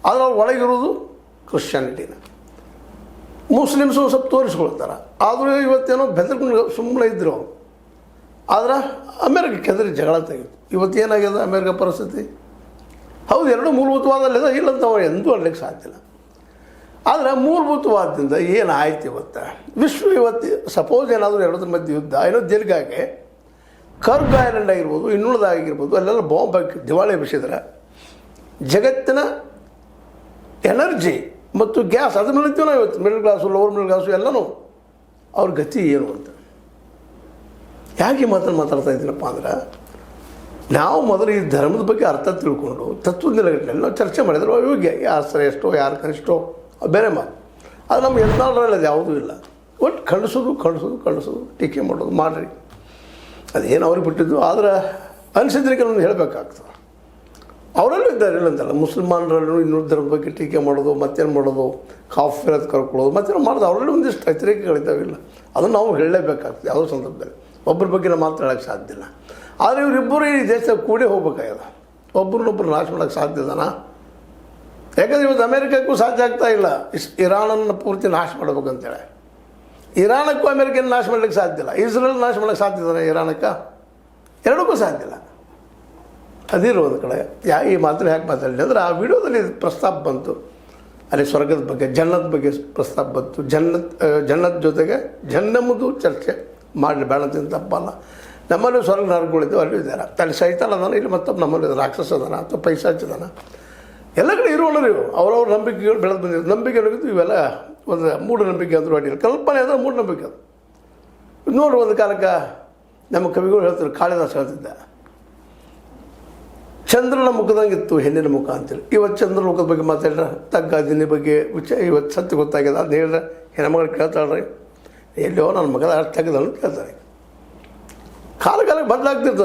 ಆದರೆ ಅವ್ರು ಒಳಗಿರೋದು ಕ್ರಿಶ್ಚಿಯಾನಿಟಿನ. ಮುಸ್ಲಿಮ್ಸು ಸ್ವಲ್ಪ ತೋರಿಸ್ಕೊಳ್ತಾರೆ. ಆದರೂ ಇವತ್ತೇನೋ ಬೆದರ್ಕೊಂಡು ಸುಮ್ಮನೆ ಇದ್ದರು ಅವರು. ಆದ್ರೆ ಅಮೇರಿಕಕ್ಕೆ ಎದುರು ಜಗಳ ತೆಗೆದು ಇವತ್ತೇನಾಗಿದೆ ಅಮೇರಿಕ ಪರಿಸ್ಥಿತಿ? ಹೌದು, ಎರಡು ಮೂಲಭೂತವಾದಲ್ಲಿದೆ, ಇಲ್ಲಂತ ನಾವು ಎಂದೂ ಅನ್ಲಿಕ್ಕೆ ಸಾಧ್ಯ ಇಲ್ಲ. ಆದರೆ ಮೂಲಭೂತವಾದದಿಂದ ಏನಾಯ್ತು ಇವತ್ತು ವಿಶ್ವ ಇವತ್ತು ಸಪೋಸ್ ಏನಾದರೂ ಎರಡರ ಮಧ್ಯೆ ಯುದ್ಧ ಏನೋ ದೀರ್ಘಾಗೆ ಕರ್ಗ್ ಐಲ್ಯಾಂಡ್ ಆಗಿರ್ಬೋದು, ಇನ್ನುಳಿದಾಗಿರ್ಬೋದು, ಅಲ್ಲೆಲ್ಲ ಬಾಂಬ್ ಹಾಕಿ ದಿವಾಳಿ ಎಬ್ಬಿಸಿದ್ರೆ ಜಗತ್ತಿನ ಎನರ್ಜಿ ಮತ್ತು ಗ್ಯಾಸ್ ಅದ್ರ ಮೇಲೆ ನಾವು ಇವತ್ತು middle class lower middle class ಎಲ್ಲನೂ ಅವ್ರ ಗತಿ ಏನು ಅಂತ ಯಾಕೆ ಮಾತಾಡ್ತಾ ಇದ್ದೀನಪ್ಪ ಅಂದ್ರೆ, ನಾವು ಮೊದಲು ಈ ಧರ್ಮದ ಬಗ್ಗೆ ಅರ್ಥ ತಿಳ್ಕೊಂಡು ತತ್ವಜ್ಞಾನಗಳಲ್ಲಿ ನಾವು ಚರ್ಚೆ ಮಾಡಿದ್ರೆ ಯೋಗ್ಯ, ಯಾರು ಶ್ರೇಷ್ಠೋ ಯಾರು ಕನಿಷ್ಠೋ ಬೇರೆ ಮಾತು. ಅದು ನಮ್ಮ ಯತ್ನಾಳರಲ್ಲಿ ಅದು ಯಾವುದೂ ಇಲ್ಲ. ಒಟ್ಟು ಖಂಡಿಸೋದು ಟೀಕೆ ಮಾಡೋದು ಮಾಡಿರಿ, ಅದೇನು ಅವ್ರಿಗೆ ಬಿಟ್ಟಿದ್ದು. ಆದರೆ ಅನಿಸಿದ್ರೆ ಕೆಲವೊಂದು ಹೇಳಬೇಕಾಗ್ತದೆ. ಅವರಲ್ಲೂ ಇದ್ದಾರೆ, ಇಲ್ಲ ಅಂತಲ್ಲ, ಮುಸಲ್ಮಾನರಲ್ಲೂ ಇನ್ನೂರು ಧರ್ಮದ ಬಗ್ಗೆ ಟೀಕೆ ಮಾಡೋದು, ಮತ್ತೇನು ಮಾಡೋದು, ಕಾಫ್ ಇರೋದು ಕರ್ಕೊಳ್ಳೋದು, ಮತ್ತೇನು ಮಾಡೋದು, ಅವರಲ್ಲಿ ಒಂದಿಷ್ಟು ವ್ಯತಿರೇಕಗಳಿದ್ದಾವಿಲ್ಲ. ಅದನ್ನು ನಾವು ಹೇಳಲೇಬೇಕಾಗ್ತದೆ. ಯಾವುದೋ ಸಂದರ್ಭದಲ್ಲಿ ಒಬ್ಬರ ಬಗ್ಗೆ ನಾವು ಮಾತಾಡೋಕ್ಕೆ ಸಾಧ್ಯ ಇಲ್ಲ. ಆದರೆ ಇವರಿಬ್ಬರು ಈ ದೇಶದಾಗ ಕೂಡಿ ಹೋಗ್ಬೇಕಾಗ್ಯದ. ಒಬ್ಬರನ್ನೊಬ್ಬರು ನಾಶ ಮಾಡೋಕ್ಕೆ ಸಾಧ್ಯ ಇದನಾ? ಯಾಕಂದರೆ ಇವತ್ತು ಅಮೇರಿಕಕ್ಕೂ ಸಾಧ್ಯ ಆಗ್ತಾ ಇಲ್ಲ ಇರಾನನ್ನು ಪೂರ್ತಿ ನಾಶ ಮಾಡ್ಬೇಕಂತೇಳಿ. ಇರಾನಕ್ಕೂ ಅಮೇರಿಕನ ನಾಶ ಮಾಡಲಿಕ್ಕೆ ಸಾಧ್ಯ ಇಲ್ಲ. ಇಸ್ರೇಲ್ ನಾಶ ಮಾಡೋಕ್ಕೆ ಸಾಧ್ಯ ಇದೆಯಾ ಇರಾನಕ್ಕೆ? ಎರಡಕ್ಕೂ ಸಾಧ್ಯ ಇಲ್ಲ. ಅದಿರೋ ಒಂದು ಕಡೆ ಈ ಮಾತ್ರ ಯಾಕೆ ಮಾತಾಡಲಿ ಅಂದರೆ, ಆ ವಿಡಿಯೋದಲ್ಲಿ ಪ್ರಸ್ತಾಪ ಬಂತು. ಅಲ್ಲಿ ಸ್ವರ್ಗದ ಬಗ್ಗೆ, ಜನ್ನದ ಬಗ್ಗೆ ಪ್ರಸ್ತಾಪ ಬಂತು. ಜನ್ನದ ಜೊತೆಗೆ ಜನ್ನಮ್ಮದು ಚರ್ಚೆ ಮಾಡಲಿ, ಬೇಡ ಅಂತ ತಪ್ಪಲ್ಲ. ನಮ್ಮಲ್ಲೂ ಸ್ವರ್ಗ ನರಕಗಳಿದ್ದು ಅಲ್ಲೂ ಇದ್ದಾರೆ. ಅಲ್ಲಿ ಸೈತಾನ ಅದಾನ, ಇಲ್ಲಿ ಮತ್ತೊಬ್ಬ ನಮ್ಮಲ್ಲಿ ರಾಕ್ಷಸ ಅದಾನ ಅಥವಾ ಪೈಸಾಚಿದಾನ. ಎಲ್ಲ ಕಡೆ ಇರೋಣರು ಇವು ಅವ್ರವ್ರ ನಂಬಿಕೆಗಳು ಬೆಳೆದು ಬಂದಿರೋದು. ನಂಬಿಕೆ ಅನ್ನೋದು ಇವೆಲ್ಲ ಒಂದು ಮೂಢನಂಬಿಕೆ ಅಂದರೂ ಅಡ್ಡಿಲ್ಲ, ಕಲ್ಪನೆ ಅಂದರೆ ಮೂಢನಂಬಿಕೆ ಅದು. ನೋಡು, ಒಂದು ಕಾಲಕ್ಕೆ ನಮ್ಮ ಕವಿಗಳು ಹೇಳ್ತಾರೆ, ಕಾಳಿದಾಸ ಹೇಳ್ತಿದ್ದ, ಚಂದ್ರನ ಮುಖದಂಗಿತ್ತು ಹೆಣ್ಣಿನ ಮುಖ ಅಂತೇಳಿ. ಇವತ್ತು ಚಂದ್ರ ಮುಖದ ಬಗ್ಗೆ ಮಾತಾಡ್ರೆ ತಗ್ಗಾದಿನ ಬಗ್ಗೆ ಇವತ್ತು ಸತ್ಯ ಗೊತ್ತಾಗ್ಯದ ಅಂತ ಹೇಳಿದ್ರೆ ಹೆಣ್ಮಗಳು ಕೇಳ್ತಾಳ್ರಿ, ಎಲ್ಲಿಯೋ ನನ್ನ ಮಗದ ಅಷ್ಟು ತೆಗೆದ ಅಂತ ಕೇಳ್ತಾರೆ. ಕಾಲಕ್ಕೆ ಬದಲಾಗ್ತಿರ್ತದೆ.